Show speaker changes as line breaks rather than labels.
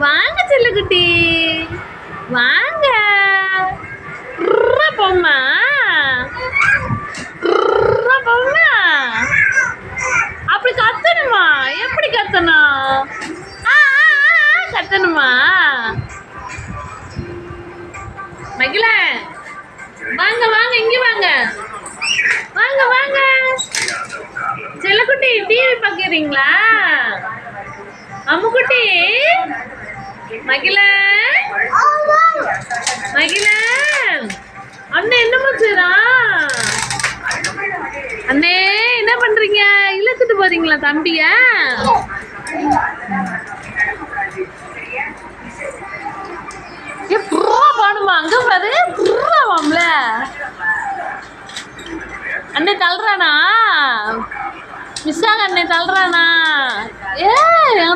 வாங்க செல்லக்குட்டி, வாங்க. பொம்மா பொம்மா அப்படி கத்தணுமா? எப்படி கத்தணும்? கத்தணுமா? மகிழ வாங்க வாங்க, இங்க வாங்க, வாங்க வாங்க. செல்லக்குட்டி டிவி பாக்குறீங்களா? அம்முக்குட்டி, மகிழ மகிழ அண்ணே என்னமா செய்றான்? அண்ணே என்ன பண்றீங்க? இழுத்துட்டு போறீங்களா தம்பிய? பாடுமா? அங்க பாரு, புறாவாம்ல. அண்ணே தள்ளுறானா? மிஸ்ஸாக அண்ணே தள்ளுறானா?